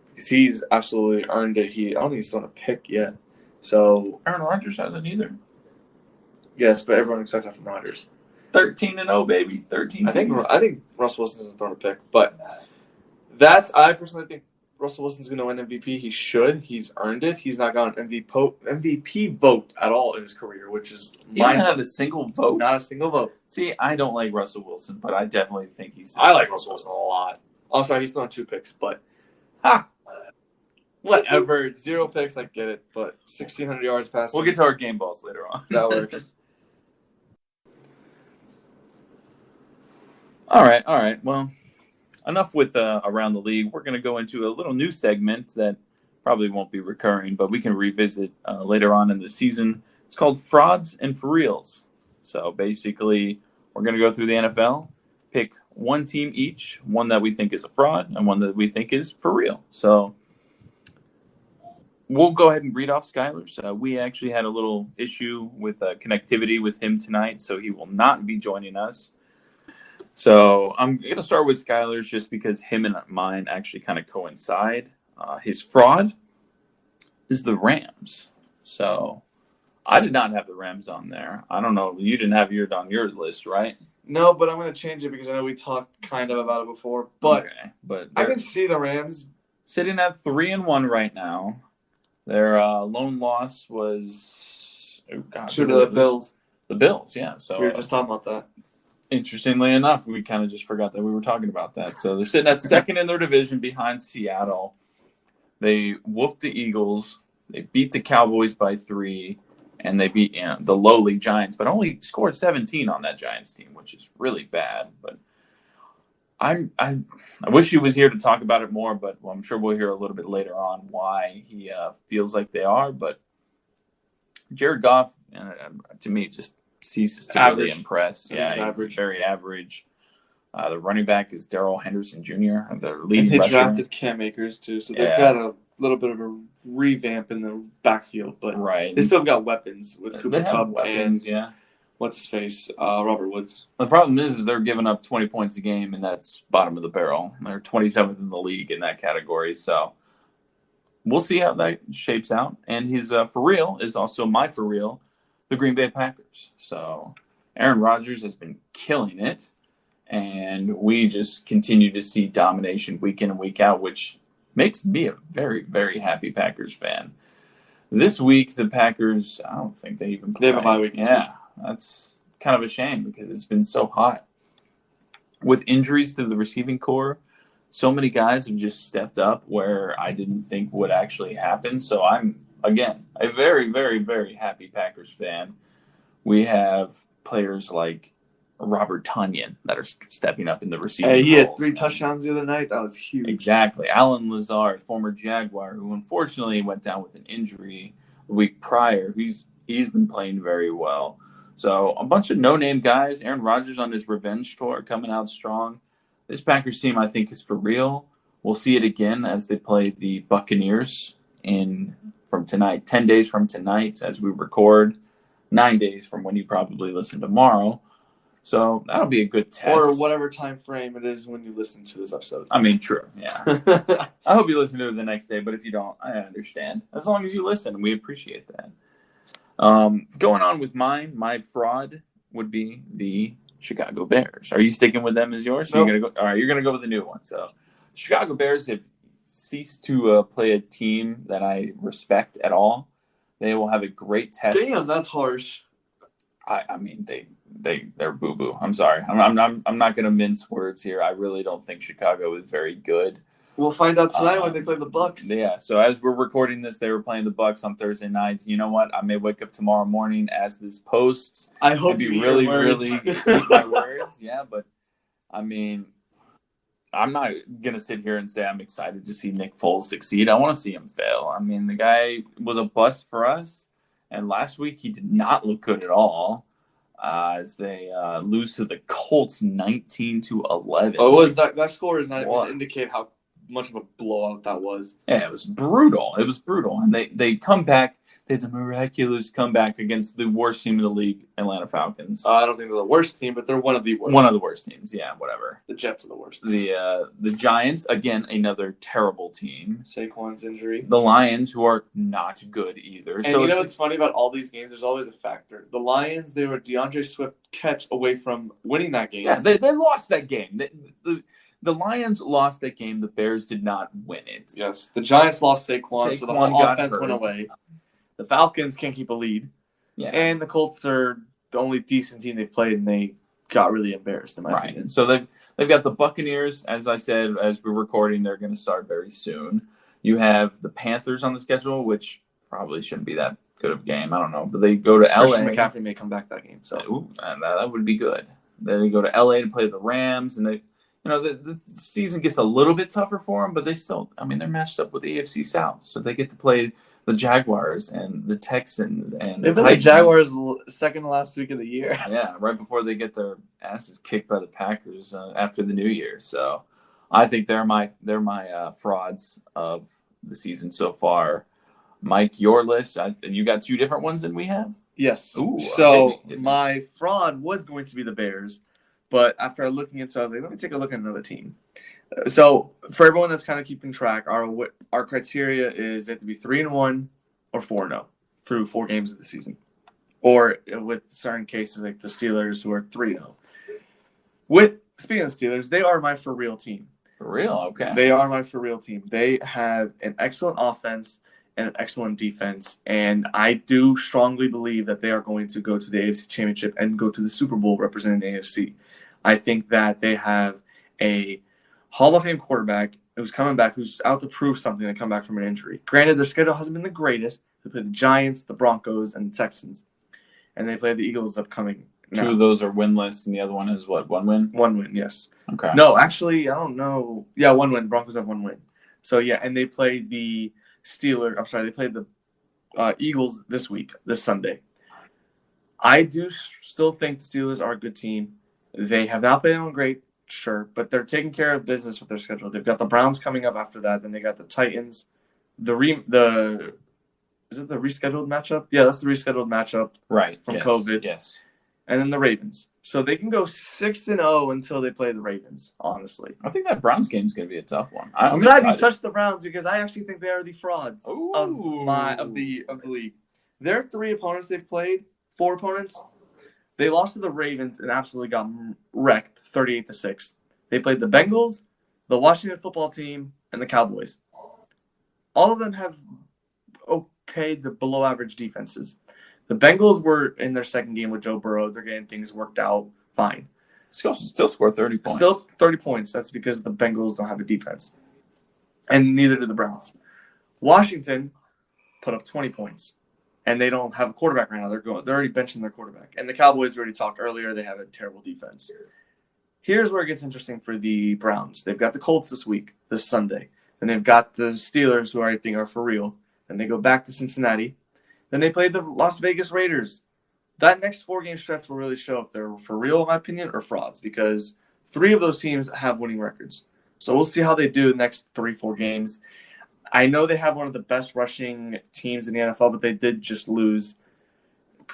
because he's absolutely earned it. I don't think he's thrown a pick yet. So Aaron Rodgers hasn't either. Yes, but everyone expects that from Rodgers. 13-0, baby. 13. I think Russell Wilson hasn't thrown a pick, but I personally think Russell Wilson's going to win MVP. He should. He's earned it. He's not got an MVP vote at all in his career, which is he hasn't had a single vote. Not a single vote. See, I don't like Russell Wilson, but I definitely think he's. I like Russell Wilson a lot. Oh, sorry, he's throwing 2 picks, but Ha! whatever. 0 picks, I get it. But 1,600 yards passing. We'll get to our game balls later on. That works. All right. Well, enough with around the league. We're going to go into a little new segment that probably won't be recurring, but we can revisit later on in the season. It's called Frauds and For Reals. So basically, we're going to go through the NFL, pick one team each, one that we think is a fraud and one that we think is for real. So we'll go ahead and read off Skylar's. We actually had a little issue with connectivity with him tonight, so he will not be joining us. So I'm going to start with Skylar's just because him and mine actually kind of coincide. His fraud is the Rams. So I did not have the Rams on there. I don't know. You didn't have yours on your list, right? No, but I'm going to change it because I know we talked kind of about it before. But, okay, but I can see the Rams sitting at 3-1 right now. Their lone loss was to the Bills. The Bills, yeah. So we were just talking about that. Interestingly enough, we kind of just forgot that we were talking about that. So they're sitting at second in their division behind Seattle. They whooped the Eagles. They beat the Cowboys by 3, and they beat the lowly Giants, but only scored 17 on that Giants team, which is really bad. But I wish he was here to talk about it more, but I'm sure we'll hear a little bit later on why he feels like they are. But Jared Goff, to me, just ceases to really impress. Yeah, he's very average. The running back is Darrell Henderson Jr., the leading rusher. They drafted Cam Akers, too, so they've got a little bit of a revamp in the backfield. But they still got weapons with Cooper Kupp and what's his face, Robert Woods. The problem is they're giving up 20 points a game, and that's bottom of the barrel. They're 27th in the league in that category, so we'll see how that shapes out. And his for real is also my for real, the Green Bay Packers. So Aaron Rodgers has been killing it, and we just continue to see domination week in and week out, which makes me a very, very happy Packers fan. This week, the Packers, I don't think they even play. They have a bye week. Yeah, that's kind of a shame because it's been so hot. With injuries to the receiving core, so many guys have just stepped up where I didn't think would actually happen. So I'm, again, a very, very, very happy Packers fan. We have players like Robert Tonyan that are stepping up in the receiving roles. He had 3 touchdowns the other night. That was huge. Exactly. Alan Lazard, former Jaguar, who unfortunately went down with an injury the week prior. He's been playing very well. So a bunch of no-name guys. Aaron Rodgers on his revenge tour coming out strong. This Packers team, I think, is for real. We'll see it again as they play the Buccaneers from tonight, 10 days from tonight as we record, 9 days from when you probably listen tomorrow. So that'll be a good test. Or whatever time frame it is when you listen to this episode. I mean, true, yeah. I hope you listen to it the next day, but if you don't, I understand. As long as you listen, we appreciate that. Going on with mine, my fraud would be the Chicago Bears. Are you sticking with them as yours? Nope. All right, you're going to go with the new one. So Chicago Bears have ceased to play a team that I respect at all. They will have a great test. Damn, that's harsh. I mean, they're boo-boo. I'm sorry. I'm not going to mince words here. I really don't think Chicago is very good. We'll find out tonight when they play the Bucs. Yeah, so as we're recording this, they were playing the Bucs on Thursday night. You know what? I may wake up tomorrow morning as this posts. I hope you really keep my words. Yeah, but I mean, I'm not going to sit here and say I'm excited to see Nick Foles succeed. I want to see him fail. I mean, the guy was a bust for us, and last week he did not look good at all. As they lose to the Colts 19-11. Oh, was that score is not even to indicate how much of a blowout that was. Yeah, it was brutal. And they come back. They had the miraculous comeback against the worst team in the league, Atlanta Falcons. I don't think they're the worst team, but they're one of the worst. One of the worst teams, yeah, whatever. The Jets are the worst. The Giants, again, another terrible team. Saquon's injury. The Lions, who are not good either. And so you know what's funny about all these games? There's always a factor. The Lions, they were DeAndre Swift catch away from winning that game. Yeah, they lost that game. The Lions lost that game. The Bears did not win it. Yes, the Giants lost Saquon so the offense went away. The Falcons can't keep a lead. Yeah. And the Colts are the only decent team they've played, and they got really embarrassed in my Right. opinion. So they've got the Buccaneers, as I said, as we're recording, they're going to start very soon. You have the Panthers on the schedule, which probably shouldn't be that good of a game. I don't know, but they go to LA. Christian McCaffrey may come back that game, so that would be good. Then they go to LA to play the Rams, and the season gets a little bit tougher for them, but they still, they're matched up with the AFC South, so they get to play the Jaguars and the Texans and they play the Jaguars second to last week of the year. Yeah, right before they get their asses kicked by the Packers after the New Year. So I think they're my frauds of the season so far. Mike, your list, you got two different ones than we have? Yes. Ooh, so hit me. My fraud was going to be the Bears, but after looking into it, I was like, let me take a look at another team. So for everyone that's kind of keeping track, our criteria is they have to be 3-1 or 4-0 through 4 games of the season, or with certain cases like the Steelers who are 3-0. Speaking of the Steelers, they are my for real team. For real, okay. They are my for real team. They have an excellent offense and an excellent defense, and I do strongly believe that they are going to go to the AFC Championship and go to the Super Bowl representing the AFC. I think that they have a Hall of Fame quarterback who's coming back, who's out to prove something to come back from an injury. Granted, their schedule hasn't been the greatest. They played the Giants, the Broncos, and the Texans, and they play the Eagles upcoming. Two of those are winless, and the other one is what, 1 win? 1 win, yes. Okay. No, actually, I don't know. Yeah, 1 win. Broncos have 1 win. So, yeah, and they played the they played the Eagles this Sunday. I do still think the Steelers are a good team. They have not played on great, sure, but they're taking care of business with their schedule. They've got the Browns coming up after that. Then they got the Titans. Is it the rescheduled matchup? Yeah, that's the rescheduled matchup. Right. From COVID. Yes. And then the Ravens. So they can go 6-0 until they play the Ravens, honestly. I think that Browns game is going to be a tough one. I'm glad you touched the Browns because I actually think they are the frauds of the league. Their 3 opponents they've played, 4 opponents, they lost to the Ravens and absolutely got wrecked 38-6. They played the Bengals, the Washington football team, and the Cowboys. All of them have okay to below average defenses. The Bengals were in their second game with Joe Burrow. They're getting things worked out fine. Still score 30 points. Still 30 points. That's because the Bengals don't have a defense. And neither do the Browns. Washington put up 20 points. And they don't have a quarterback right now. They're already benching their quarterback. And the Cowboys already talked earlier. They have a terrible defense. Here's where it gets interesting for the Browns. They've got the Colts this Sunday. Then they've got the Steelers, who I think are for real. Then they go back to Cincinnati. Then they play the Las Vegas Raiders. That next 4-game stretch will really show if they're for real, in my opinion, or frauds, because 3 of those teams have winning records. So we'll see how they do the next 3-4 games. I know they have one of the best rushing teams in the NFL, but they did just lose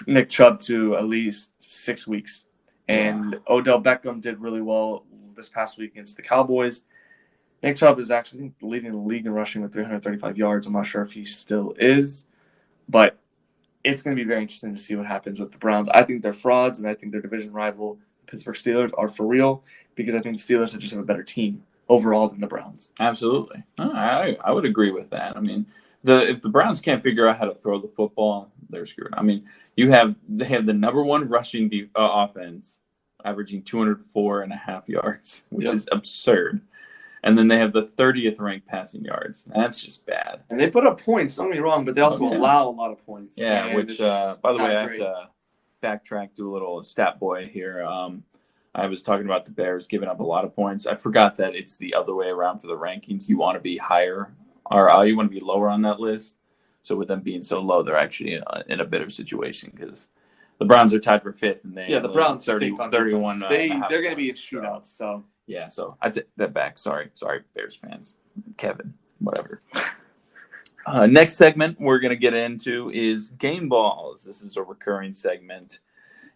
Nick Chubb to at least 6 weeks. And Odell Beckham did really well this past week against the Cowboys. Nick Chubb is actually leading the league in rushing with 335 yards. I'm not sure if he still is, but it's going to be very interesting to see what happens with the Browns. I think they're frauds, and I think their division rival, the Pittsburgh Steelers, are for real because I think the Steelers just have a better team overall than the Browns. Absolutely. I would agree with that. If the Browns can't figure out how to throw the football, they're screwed. They have the number 1 rushing offense, averaging 204.5 yards, which is absurd. And then they have the 30th ranked passing yards. That's just bad. And they put up points, don't get me wrong, but they also allow a lot of points. Yeah, which, by the way, I have to backtrack, do a little stat boy here. I was talking about the Bears giving up a lot of points. I forgot that it's the other way around for the rankings. You want to be higher, or you want to be lower on that list. So with them being so low, they're actually in a better situation because the Browns are tied for 5th, and the Browns 31. They're going to be in shootouts. So yeah, so I take that back. Sorry, Bears fans, Kevin, whatever. Next segment we're going to get into is game balls. This is a recurring segment,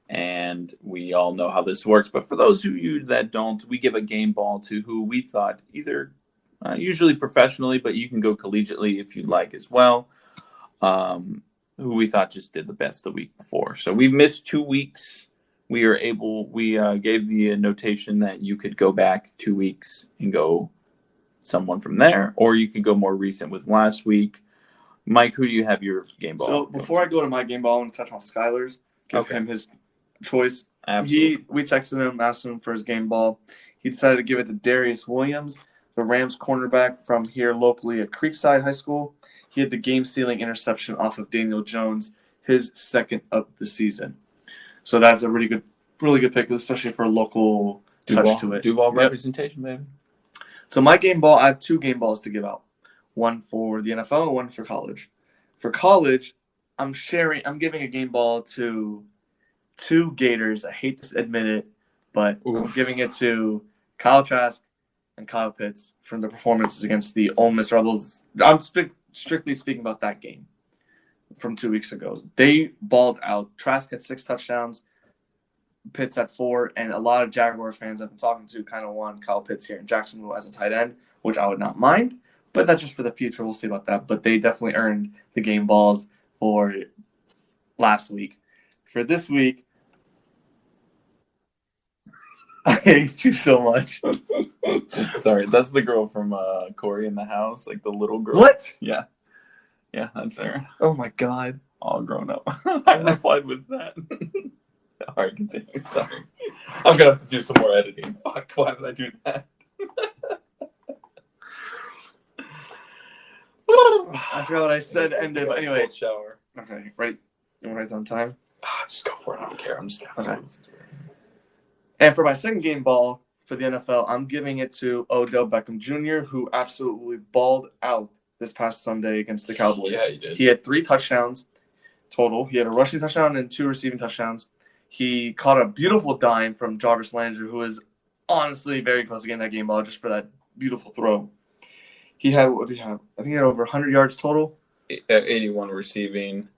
and we all know how this works. But for those of you that don't, we give a game ball to who we thought either usually professionally, but you can go collegiately if you'd like as well, who we thought just did the best the week before. So we missed 2 weeks. We gave the notation that you could go back 2 weeks and go someone from there, or you could go more recent with last week. Mike, who do you have your game ball? So before I go to my game ball, I want to touch on Skylar's. Give him his choice. Absolutely. We texted him, asked him for his game ball. He decided to give it to Darius Williams, the Rams cornerback from here locally at Creekside High School. He had the game-stealing interception off of Daniel Jones, his second of the season. So that's a really good pick, especially for a local touch to it. Duval representation, baby. So my game ball, I have 2 game balls to give out. One for the NFL and one for college. For college, I'm giving a game ball to 2 Gators. I hate to admit it, but I'm giving it to Kyle Trask and Kyle Pitts from the performances against the Ole Miss Rebels. I'm strictly speaking about that game from 2 weeks ago. They balled out. Trask had 6 touchdowns, Pitts at 4, and a lot of Jaguars fans I've been talking to kind of want Kyle Pitts here in Jacksonville as a tight end, which I would not mind, but that's just for the future. We'll see about that. But they definitely earned the game balls for last week. For this week, I hate you so much. Sorry, that's the girl from Corey in the House, like the little girl. What? Yeah, that's her. Oh my God! All grown up. I replied with that. All right, continue. Sorry, I'm gonna have to do some more editing. Fuck, why did I do that? I forgot what I said. Ended, but anyway. Shower. Okay, right. You want to write on time? Just go for it. I don't care. I'm just gonna. Okay. And for my second game ball for the NFL, I'm giving it to Odell Beckham Jr., who absolutely balled out this past Sunday against the Cowboys. Yeah, he did. He had 3 touchdowns total. He had a rushing touchdown and 2 receiving touchdowns. He caught a beautiful dime from Jarvis Landry, who was honestly very close to getting that game ball just for that beautiful throw. He had, what did he have? I think he had over 100 yards total. 81 receiving,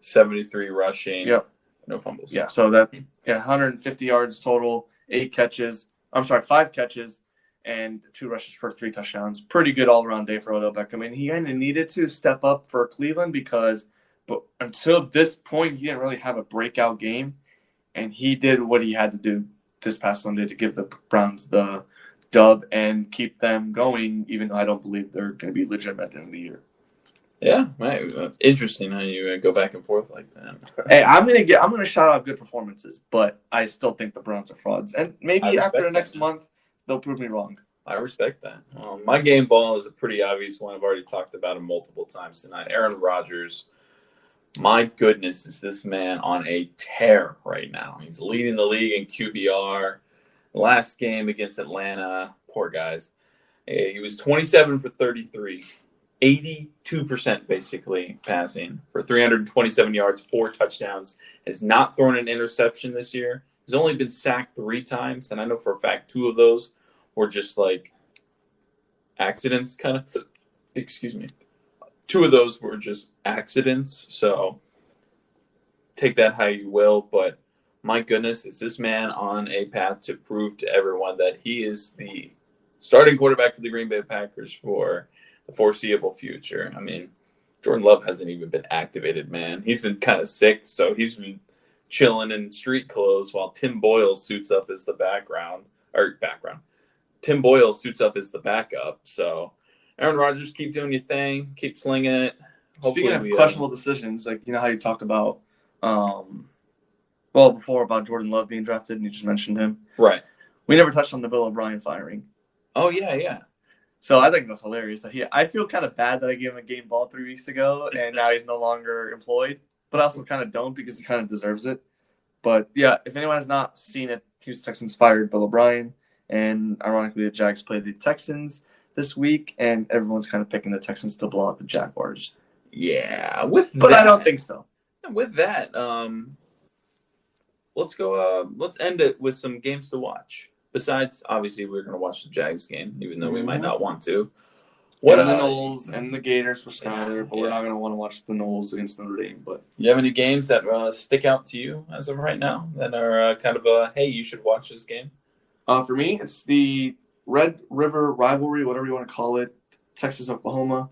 73 rushing. Yep. No fumbles. Yeah, so 150 yards total, 5 catches, and 2 rushes for 3 touchdowns. Pretty good all-around day for Odell Beckham. And he kind of needed to step up for Cleveland but until this point, he didn't really have a breakout game. And he did what he had to do this past Sunday to give the Browns the dub and keep them going, even though I don't believe they're going to be legitimate at the end of the year. Yeah, right. Interesting how you go back and forth like that. Hey, I'm gonna shout out good performances, but I still think the Browns are frauds, and maybe after the next month they'll prove me wrong. I respect that. My game ball is a pretty obvious one. I've already talked about him multiple times tonight. Aaron Rodgers. My goodness, is this man on a tear right now? He's leading the league in QBR. Last game against Atlanta, poor guys. He was 27 for 33. 82% basically passing for 327 yards, 4 touchdowns. Has not thrown an interception this year. He's only been sacked 3 times, and I know for a fact 2 of those were just like accidents, kind of. Excuse me. 2 of those were just accidents, so take that how you will. But my goodness, is this man on a path to prove to everyone that he is the starting quarterback for the Green Bay Packers for the foreseeable future. I mean, Jordan Love hasn't even been activated, man. He's been kind of sick, so he's been chilling in street clothes while Tim Boyle suits up as the Tim Boyle suits up as the backup. So Aaron Rodgers, keep doing your thing, keep slinging it. Speaking of questionable decisions, like you know how you talked about, before about Jordan Love being drafted, and you just mentioned him. Right. We never touched on the Bill O'Brien firing. Oh yeah. So I think that's hilarious. I feel kind of bad that I gave him a game ball 3 weeks ago, and now he's no longer employed. But I also kind of don't because he kind of deserves it. But yeah, if anyone has not seen it, Houston Texans fired Bill O'Brien, and ironically, the Jags played the Texans this week, and everyone's kind of picking the Texans to blow out the Jaguars. Yeah, but I don't think so. With that, let's go. Let's end it with some games to watch. Besides, obviously, we're going to watch the Jags game, even though we might not want to. The Knowles and the Gators for Skyler, but we're not going to want to watch the Knowles against Notre Dame. But you have any games that stick out to you as of right now that are kind of hey, you should watch this game? For me, it's the Red River rivalry, whatever you want to call it, Texas-Oklahoma.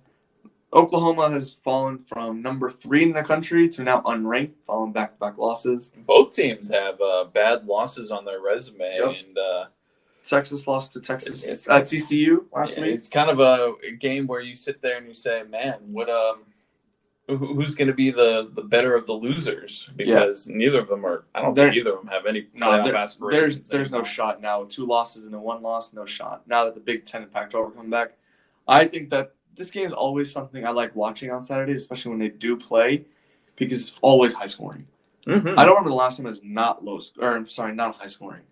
Oklahoma has fallen from number 3 in the country to now unranked, following back-to-back losses. Both teams have bad losses on their resume, and Texas lost to Texas at TCU last week. It's kind of a game where you sit there and you say, "Man, would who's going to be the better of the losers, because neither of them are. I don't think either of them have any playoff aspirations. There's no shot now. 2 losses and a 1 loss, no shot. Now that the Big Ten and Pac-12 are coming back, I think that this game is always something I like watching on Saturdays, especially when they do play, because it's always high scoring. Mm-hmm. I don't remember the last time it was not not high scoring.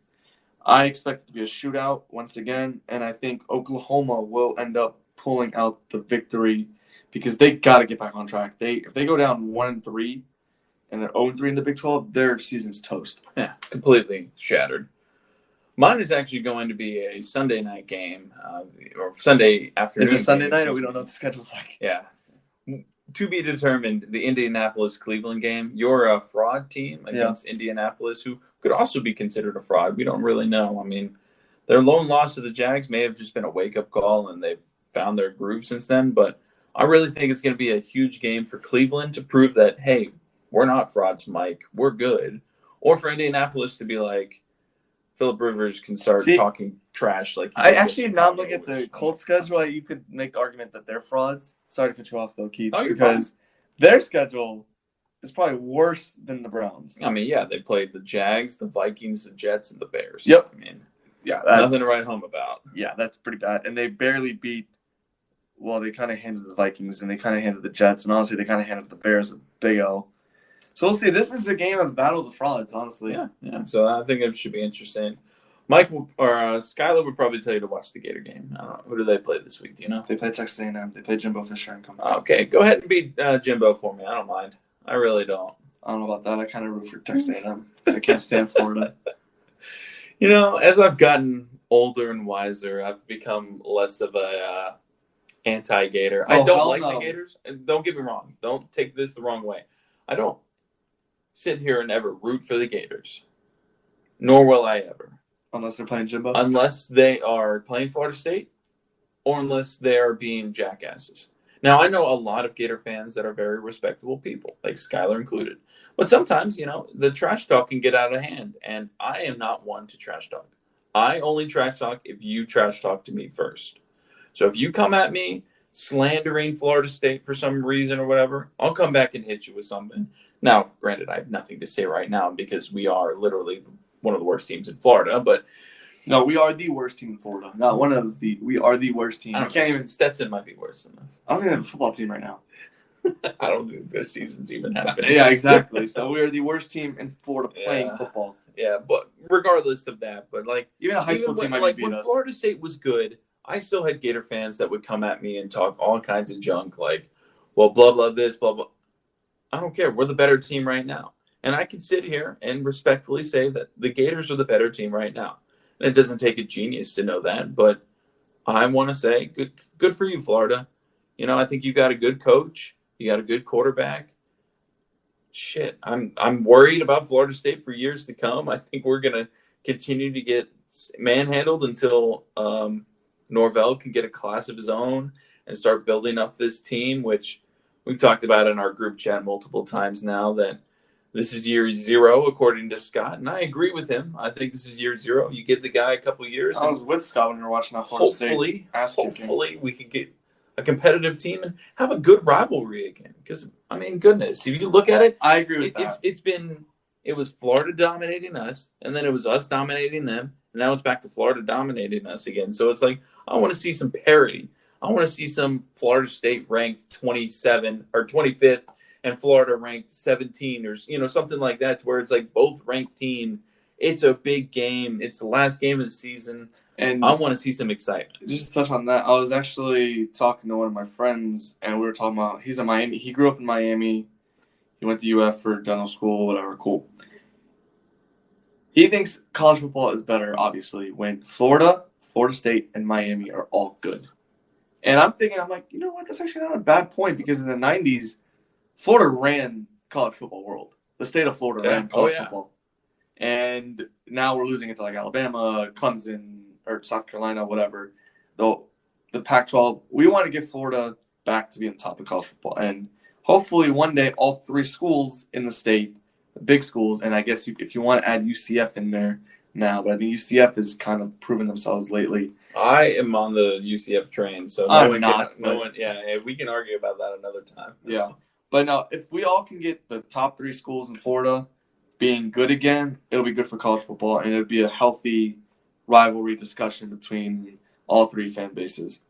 I expect it to be a shootout once again, and I think Oklahoma will end up pulling out the victory because they got to get back on track. If they go down 1-3 and they're 0-3 in the Big 12, their season's toast. Yeah, completely shattered. Mine is actually going to be a Sunday night game, or Sunday afternoon. Is it Sunday night, or we don't know what the schedule's like? Yeah. To be determined, the Indianapolis-Cleveland game. You're a fraud team against Indianapolis, who could also be considered a fraud. We don't really know. I mean, their lone loss to the Jags may have just been a wake-up call, and they've found their groove since then. But I really think it's going to be a huge game for Cleveland to prove that, hey, we're not frauds, Mike. We're good. Or for Indianapolis to be like, Phillip Rivers can start talking trash. Like I actually did not look at the Colts schedule. You could make the argument that they're frauds. Sorry to cut you off, though, Keith, because their schedule is probably worse than the Browns. I mean, yeah, they played the Jags, the Vikings, the Jets, and the Bears. Yep. I mean, yeah, nothing to write home about. Yeah, that's pretty bad. And they barely beat. Well, they kind of handled the Vikings, and they kind of handled the Jets, and honestly, they kind of handled the Bears with Big O. So we'll see. This is a game of battle of the frauds, honestly. Yeah. So I think it should be interesting. Mike or Skylar would probably tell you to watch the Gator game. I don't know. Who do they play this week? Do you know? They play Texas A&M. They play Jimbo Fisher and company. Okay, go ahead and beat Jimbo for me. I don't mind. I really don't. I don't know about that. I kind of root for Texas A&M. I can't stand Florida. You know, as I've gotten older and wiser, I've become less of a anti-Gator. I don't like the Gators. And don't get me wrong. Don't take this the wrong way. I don't sit here and ever root for the Gators. Nor will I ever. Unless they're playing Jimbo? Unless they are playing Florida State or unless they are being jackasses. Now, I know a lot of Gator fans that are very respectable people, like Skylar included. But sometimes, you know, the trash talk can get out of hand, and I am not one to trash talk. I only trash talk if you trash talk to me first. So if you come at me slandering Florida State for some reason or whatever, I'll come back and hit you with something. Now, granted, I have nothing to say right now because we are literally one of the worst teams in Florida, but no, we are the worst team in Florida. Not one of the. We are the worst team. I can't even. Stetson might be worse than us. I don't think they have a football team right now. I don't think their season's even happening. Yeah, exactly. So we are the worst team in Florida playing football. Yeah, but regardless of that, but like even a high school team might beat us. When Florida State was good, I still had Gator fans that would come at me and talk all kinds of junk, like, well, blah blah this, blah blah. I don't care. We're the better team right now. And I can sit here and respectfully say that the Gators are the better team right now. And it doesn't take a genius to know that, but I want to say good for you, Florida. You know, I think you got a good coach. You got a good quarterback. Shit, I'm worried about Florida State for years to come. I think we're going to continue to get manhandled until Norvell can get a class of his own and start building up this team, which we've talked about in our group chat multiple times now, that this is year 0, according to Scott, and I agree with him. I think this is year 0. You give the guy a couple years. I was with Scott when we were watching that Florida State. Hopefully, we can get a competitive team and have a good rivalry again. Because, I mean, goodness, if you look at it, I agree with that. It was Florida dominating us, and then it was us dominating them, and now it's back to Florida dominating us again. So it's like, I want to see some parity. I want to see some Florida State ranked 27 or 25th. And Florida ranked 17 or, you know, something like that, to where it's like both ranked team. It's a big game. It's the last game of the season. And I want to see some excitement. Just to touch on that, I was actually talking to one of my friends, and we were talking about, he's in Miami. He grew up in Miami. He went to UF for dental school, whatever. Cool. He thinks college football is better, obviously, when Florida State, and Miami are all good. And I'm like, you know what? That's actually not a bad point, because in the 90s, Florida ran college football world. The state of Florida ran college football. And now we're losing it to like Alabama, Clemson, or South Carolina, whatever. The Pac-12, we want to get Florida back to be on top of college football. And hopefully one day all 3 schools in the state, the big schools, and I guess if you want to add UCF in there now, but I mean UCF has kind of proven themselves lately. I am on the UCF train, so we can argue about that another time. Yeah. But no, if we all can get the top 3 schools in Florida being good again, it'll be good for college football, and it'll be a healthy rivalry discussion between all 3 fan bases.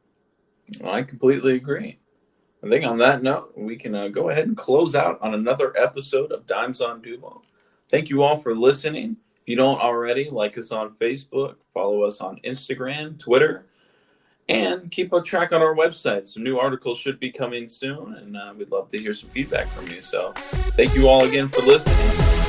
I completely agree. I think on that note, we can go ahead and close out on another episode of Dimes on Duval. Thank you all for listening. If you don't already, like us on Facebook, follow us on Instagram, Twitter, and keep a track on our website. Some new articles should be coming soon, and we'd love to hear some feedback from you. So thank you all again for listening.